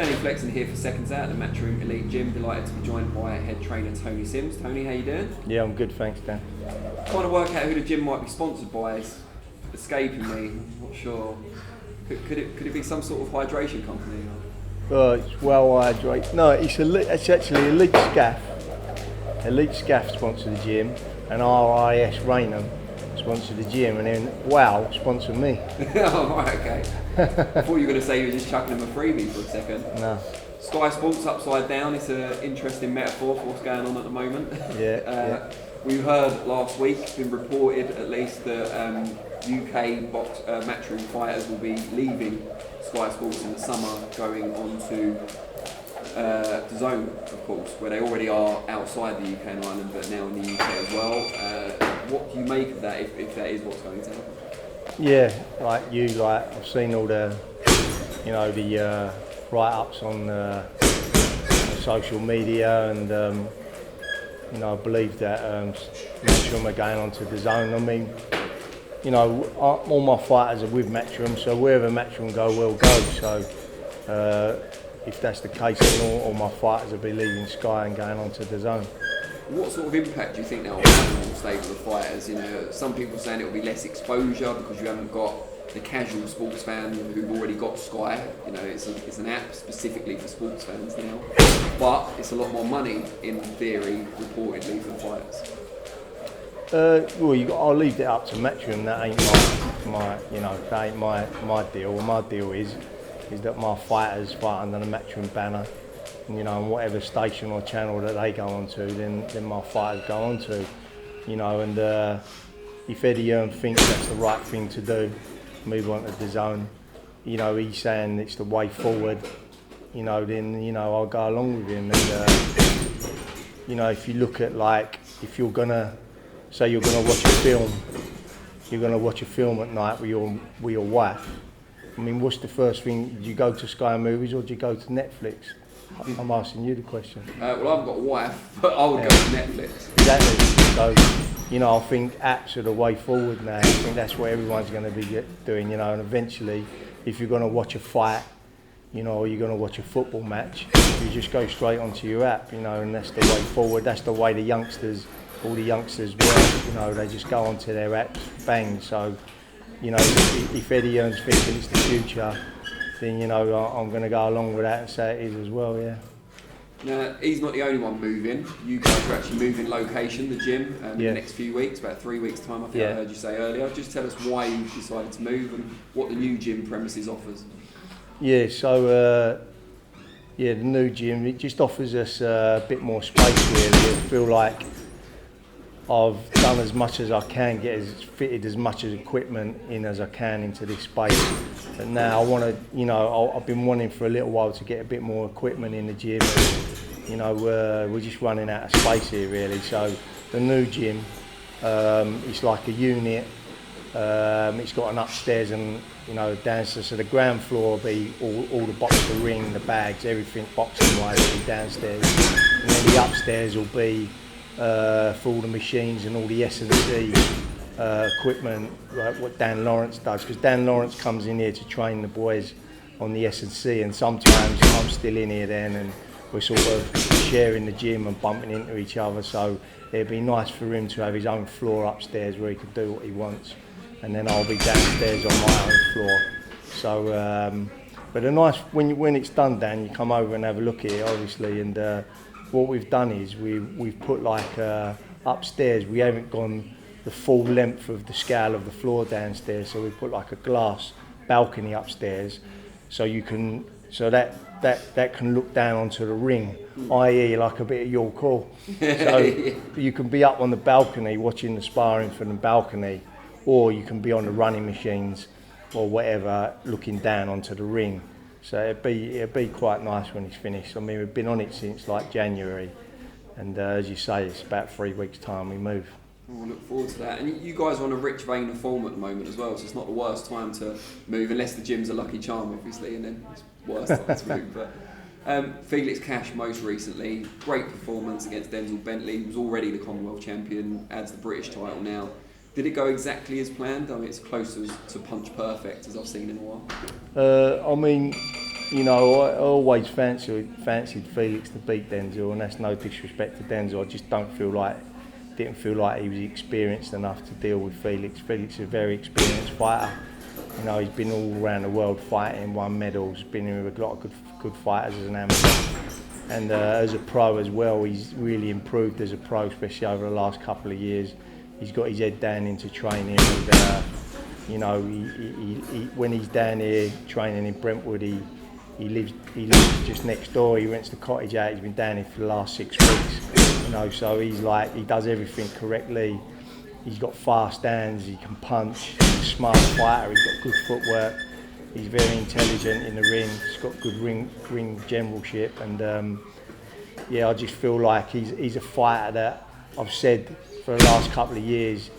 Danny Felix here for SecondsOut at the Matchroom Elite Gym. Delighted to be joined by head trainer Tony Sims. Tony, how you doing? Yeah, I'm good, thanks, Dan. Trying to work out who the gym might be sponsored by is escaping me. I'm not sure. Could it be some sort of hydration company? It's well hydrated. No, it's actually Elite Scaff. Elite Scaff sponsor the gym, and RIS Raynham sponsor the gym, and then WOW sponsor me. Oh, right, okay. I thought you were going to say you were just chucking them a freebie for a second. No. Sky Sports upside down. It's an interesting metaphor for what's going on at the moment. Yeah. We heard last week, it's been reported at least that UK Matchroom fighters will be leaving Sky Sports in the summer, going on to DAZN, of course, where they already are outside the UK and Ireland, but now in the UK as well. What do you make of that, if that is what's going to happen? Yeah, I've seen all the, the write-ups on social media, and I believe that Matchroom are going on to DAZN. I mean, all my fighters are with Matchroom, so wherever Matchroom go, we'll go. So if that's the case, then all my fighters will be leaving Sky and going on to DAZN. What sort of impact do you think that will have on the stable of fighters? Some people are saying it will be less exposure because you haven't got the casual sports fan who've already got Sky. It's an app specifically for sports fans now, but it's a lot more money in theory, reportedly, for the fighters. I'll leave it up to Matchroom. That ain't that ain't my deal. My deal is that my fighters fight under the Matchroom banner. And whatever station or channel that they go on to, then my fighters go on to. And if EDDIE HEARN thinks that's the right thing to do, move on to DAZN, he's saying it's the way forward, then I'll go along with him. And if you look at, if you're gonna say you're gonna watch a film, you're gonna watch a film at night with your wife. I mean, what's the first thing? Do you go to Sky Movies or do you go to Netflix? I'm asking you the question. Well, I've got a wife, but I would go to Netflix. Exactly. So, I think apps are the way forward now. I think that's what everyone's going to be doing, and eventually, if you're going to watch a fight, or you're going to watch a football match, you just go straight onto your app, and that's the way forward. That's the way all the youngsters work, they just go onto their apps, bang. So, if EDDIE HEARN's thinking it's the future, then I'm going to go along with that and say it is as well, yeah. Now, he's not the only one moving. You guys are actually moving location, the gym, in the next few weeks, about 3 weeks' time, I think I heard you say earlier. Just tell us why you decided to move and what the new gym premises offers. Yeah, so the new gym, it just offers us a bit more space, really. I feel like I've done as much as I can, fitted as much as equipment in as I can into this space. But now I want to, I've been wanting for a little while to get a bit more equipment in the gym. We're just running out of space here, really. So the new gym, it's like a unit. It's got an upstairs and downstairs. So the ground floor will be all the boxing ring, the bags, everything boxing wise will be downstairs. And then the upstairs will be for all the machines and all the S&C equipment, like what Dan Lawrence does, because Dan Lawrence comes in here to train the boys on the S&C, and sometimes I'm still in here then, and we're sort of sharing the gym and bumping into each other. So it'd be nice for him to have his own floor upstairs where he could do what he wants, and then I'll be downstairs on my own floor. So, but when it's done, Dan, you come over and have a look at it, obviously, and what we've done is we've put upstairs, we haven't gone the full length of the scale of the floor downstairs, so we put a glass balcony upstairs, so that can look down onto the ring, i.e. like a bit of your call. So you can be up on the balcony watching the sparring from the balcony, or you can be on the running machines or whatever looking down onto the ring. So it'd be quite nice when it's finished. I mean, we've been on it since January, and as you say, it's about 3 weeks' time we move. We'll look forward to that. And you guys are on a rich vein of form at the moment as well, so it's not the worst time to move, unless the gym's a lucky charm, obviously, and then it's the worst time to move. But Felix Cash most recently, great performance against Denzel Bentley. He was already the Commonwealth champion, adds the British title now. Did it go exactly as planned? I mean, it's close to punch perfect as I've seen in a while. I mean, you know, I always fancied Felix to beat Denzel, and that's no disrespect to Denzel. I just didn't feel like he was experienced enough to deal with Felix. Felix is a very experienced fighter. You know, he's been all around the world fighting, won medals, been in with a lot of good fighters as an amateur. And as a pro as well, he's really improved as a pro, especially over the last couple of years. He's got his head down into training, and you know, he when he's down here training in Brentwood, he lives just next door. He rents the cottage out. He's been down here for the last 6 weeks. You know, so he does everything correctly. He's got fast hands. He can punch. He's a smart fighter. He's got good footwork. He's very intelligent in the ring. He's got good ring generalship, and yeah, I just feel like he's a fighter that I've said for the last couple of years.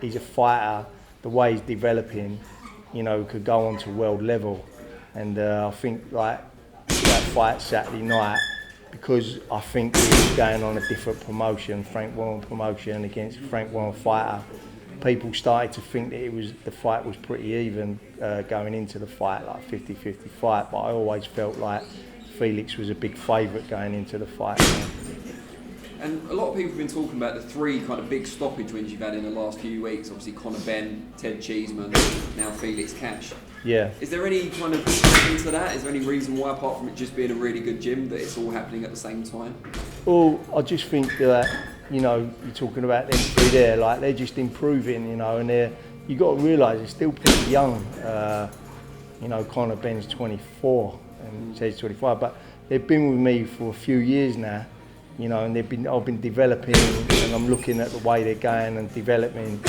He's a fighter. The way he's developing, you know, could go on to world level, and I think like that fight Saturday night, because I think he was going on a different promotion, Frank Warren promotion against Frank Warren fighter. People started to think that the fight was pretty even going into the fight, like 50-50 fight, but I always felt like Felix was a big favourite going into the fight. And a lot of people have been talking about the 3 kind of big stoppage wins you've had in the last few weeks. Obviously Conor Benn, Ted Cheeseman, now Felix Cash. Yeah. Is there any kind of reason to that? Is there any reason why, apart from it just being a really good gym, that it's all happening at the same time? Well, I just think that, you know, you're talking about them 3 there, like they're just improving, you know, and you got to realise they're still pretty young. You know, Conor Benn's 24 and Ted's 25, but they've been with me for a few years now, you know, and I've been developing, and I'm looking at the way they're going and developing,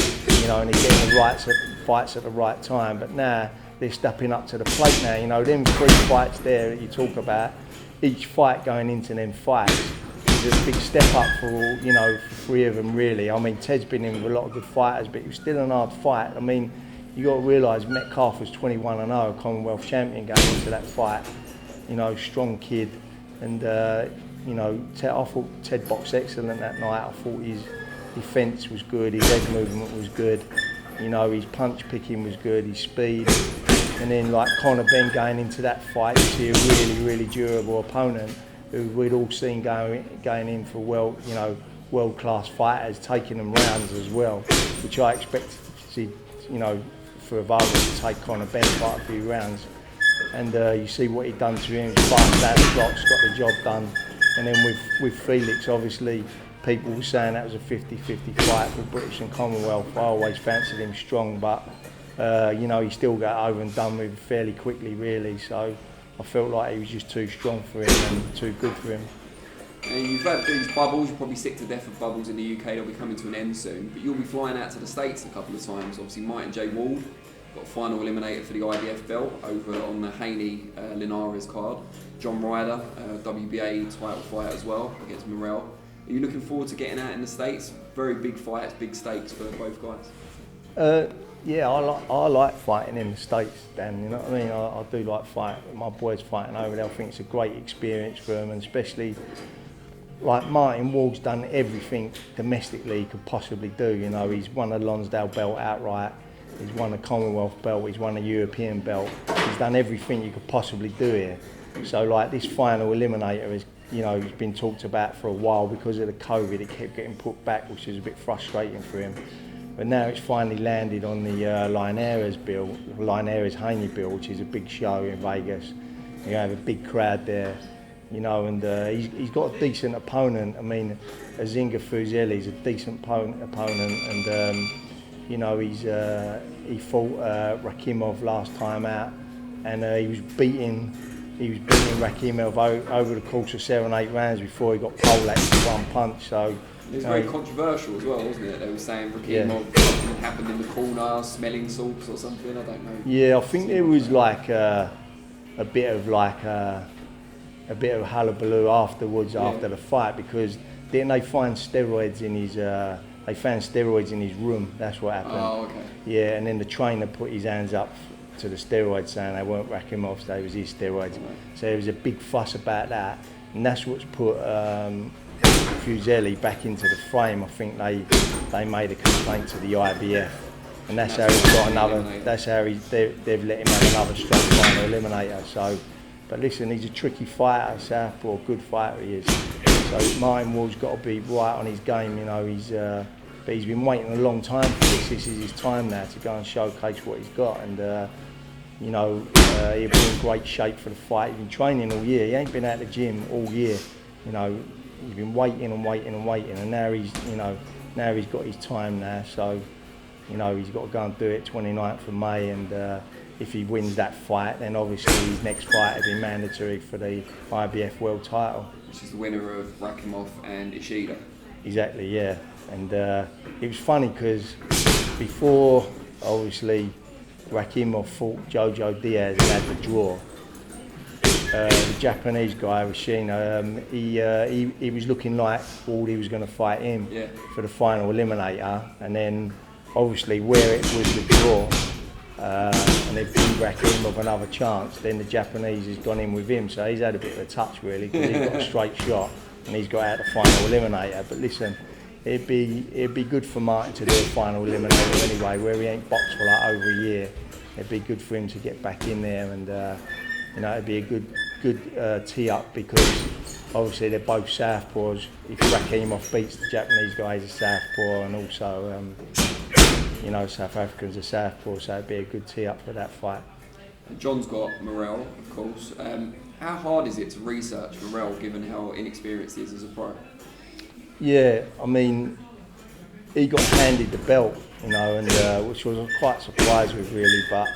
you know, and they're getting the fights at the right time. But now they're stepping up to the plate now, you know, them 3 fights there that you talk about, each fight going into them fights is a big step up for, you know, for 3 of them really. I mean, Ted's been in with a lot of good fighters, but it was still an hard fight. I mean, you got to realise Metcalf was 21-0, Commonwealth champion going into that fight. You know, strong kid, and you know, I thought Ted boxed excellent that night. I thought his defence was good, his head movement was good. You know, his punch picking was good, his speed. And then like Conor Benn going into that fight, you see a really, really durable opponent who we'd all seen going in for world-class fighters, taking them rounds as well, which I expected to see, you know, for Evola to take Conor Benn quite a few rounds. And you see what he'd done to him, he's fast out the blocks, got the job done. And then with Felix, obviously, people were saying that was a 50-50 fight for British and Commonwealth. I always fancied him strong, but you know, he still got over and done with fairly quickly, really. So I felt like he was just too strong for him and too good for him. And you've had these bubbles, you're probably sick to death of bubbles in the UK, they'll be coming to an end soon, but you'll be flying out to the States a couple of times. Obviously, Martin J. Ward got a final eliminator for the IDF belt over on the Haney Linares card. John Ryder, WBA title fight as well against Morrell. Are you looking forward to getting out in the States? Very big fights, big stakes for both guys. Yeah, I like fighting in the States, Dan, you know what I mean? I do like fighting. My boys fighting over there, I think it's a great experience for them, and especially like Martin Ward's done everything domestically he could possibly do, you know. He's won a Lonsdale belt outright, he's won a Commonwealth belt, he's won a European belt, he's done everything you could possibly do here. So like this final eliminator is, you know, it's been talked about for a while. Because of the COVID, it kept getting put back, which is a bit frustrating for him. But now it's finally landed on the Linares bill, Linares Haney bill, which is a big show in Vegas. You have a big crowd there, you know, and he's got a decent opponent. I mean, Azinga Fuzeli's a decent opponent, and you know, he fought Rakimov last time out, and he was beating Rakimov over the course of 7 or 8 rounds before he got poleaxed with 1 punch. So it was very controversial as well, wasn't it? They were saying Rakimov, something happened in the corner, smelling salts or something. I don't know. Yeah, I think there was like a bit of hullabaloo afterwards, after the fight, because didn't they find steroids in his? They found steroids in his room. That's what happened. Oh, okay. Yeah, and then the trainer put his hands up to the steroids, saying they weren't Rakimov's, they was his steroids. Right. So there was a big fuss about that, and that's what's put Fuzeli back into the frame. I think they made a complaint to the IBF, and that's how he's got another. That's how they've let him have another strong final eliminator. So, But listen, he's a tricky fighter, southpaw, good fighter he is. So Martin Wall's got to be right on his game, you know. But he's been waiting a long time for this. This is his time now to go and showcase what he's got. And you know, he'll be in great shape for the fight. He's been training all year. He ain't been out of the gym all year. You know, he's been waiting and waiting and waiting, and now he's, you know, now he's got his time now. So, you know, he's got to go and do it 29th of May. And if he wins that fight, then obviously his next fight will be mandatory for the IBF World Title. Which is the winner of Rakimov and Ishida. Exactly, yeah. And it was funny because before, obviously, Rakimov fought Jojo Diaz and had the draw. The Japanese guy, Rashina, he was looking like Aldi was going to fight him for the final eliminator, and then obviously where it was the draw, and they've given Rakimov another chance, then the Japanese has gone in with him, so he's had a bit of a touch really, because he's got a straight shot and he's got out the final eliminator. But listen, it'd be good for Martin to do a final eliminator anyway, where he ain't boxed for like over a year. It'd be good for him to get back in there, and you know, it'd be a good tee up, because obviously they're both southpaws. If Rakimov beats the Japanese guy, he's a southpaw, and also you know, South Africans are southpaw, so it'd be a good tee up for that fight. John's got Morel, of course. How hard is it to research Morel, given how inexperienced he is as a pro? Yeah, I mean, he got handed the belt, you know, and which was quite surprised with really. But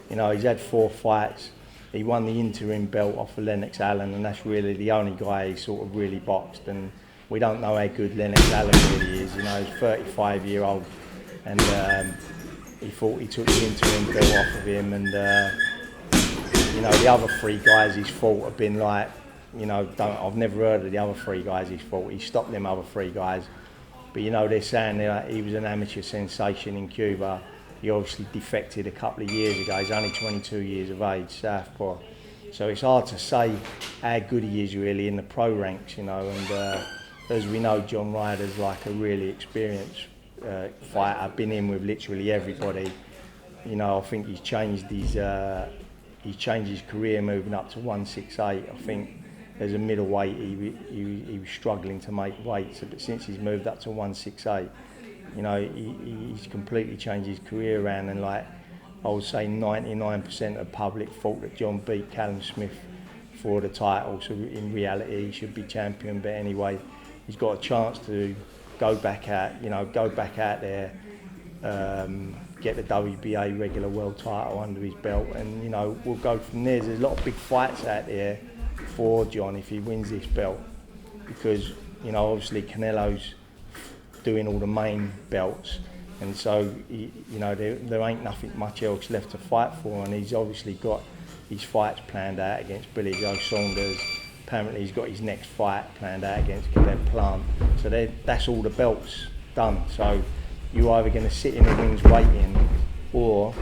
you know, he's had 4 fights. He won the interim belt off of Lennox Allen, and that's really the only guy he sort of really boxed. And we don't know how good Lennox Allen really is. You know, he's 35-year-old, and he thought he took the interim belt off of him. And you know, the other 3 guys he's fought have been like, you know, I've never heard of the other 3 guys he's fought. He stopped them other 3 guys. But you know, they're saying that he was an amateur sensation in Cuba. He obviously defected a couple of years ago. He's only 22 years of age, southpaw. So it's hard to say how good he is really in the pro ranks, you know. And as we know, John Ryder's like a really experienced fighter, been in with literally everybody. You know, I think he's changed his career moving up to 168. I think as a middleweight, he was struggling to make weight, but since he's moved up to 168, you know, he's completely changed his career around. And like, I would say 99% of the public thought that John beat Callum Smith for the title, so in reality he should be champion. But anyway, he's got a chance to go back out there, get the WBA regular world title under his belt, and you know, we'll go from there. There's a lot of big fights out there for John if he wins this belt, because you know, obviously Canelo's doing all the main belts, and so you know, there ain't nothing much else left to fight for, and he's obviously got his fights planned out against Billy Joe Saunders. Apparently he's got his next fight planned out against Caleb Plant, so that's all the belts done. So you're either going to sit in the wings waiting, or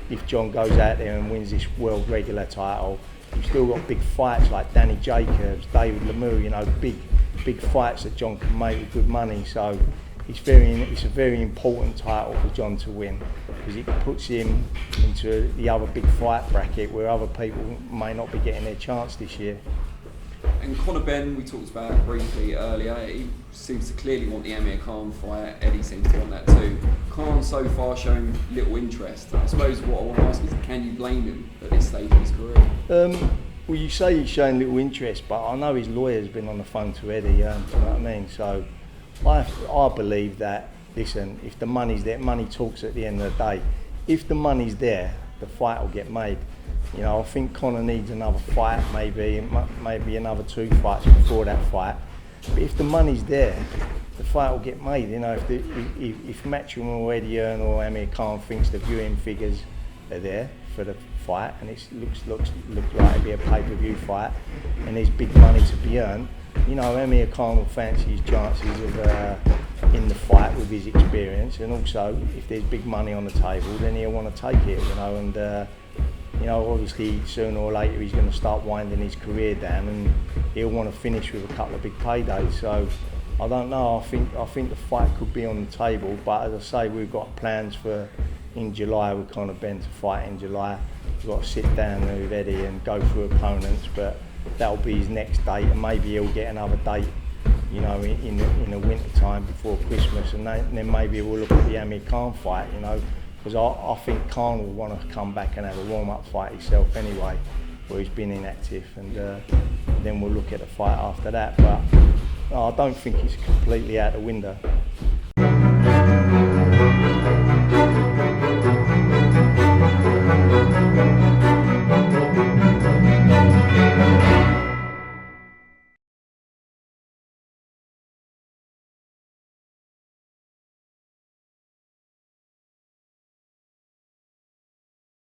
if John goes out there and wins this world regular title, you've still got big fights like Danny Jacobs, David Lemieux, you know, big fights that John can make with good money. So it's a very important title for John to win, because it puts him into the other big fight bracket where other people may not be getting their chance this year. And Conor Benn, we talked about briefly earlier, he seems to clearly want the Amir Khan fight. Eddie seems to want that too. Khan so far showing little interest. I suppose what I want to ask is, can you blame him at this stage of his career? Well, you say he's showing little interest, but I know his lawyer's been on the phone to Eddie, do you know what I mean? So I believe that, listen, if the money's there, money talks at the end of the day. If the money's there, the fight will get made. You know, I think Conor needs another fight, maybe another 2 fights before that fight. But if the money's there, the fight will get made. You know, if Matchroom or EDDIE HEARN or Amir Khan thinks the viewing figures are there for the fight, and it looks like it'll be a pay-per-view fight, and there's big money to be earned, you know, Amir Khan will fancy his chances of in the fight with his experience, and also if there's big money on the table, then he'll want to take it, you know. And you know, obviously sooner or later he's going to start winding his career down, and he'll want to finish with a couple of big paydays. So I don't know. I think the fight could be on the table, but as I say, we've got plans for, in July with Conor Benn to fight in July. We've got to sit down with Eddie and go through opponents, but that'll be his next date, and maybe he'll get another date, you know, in the winter time before Christmas, and then maybe we'll look at the Amir Khan fight, you know, because I think Khan will want to come back and have a warm-up fight himself anyway, where he's been inactive, and then we'll look at the fight after that. But no, I don't think it's completely out the window.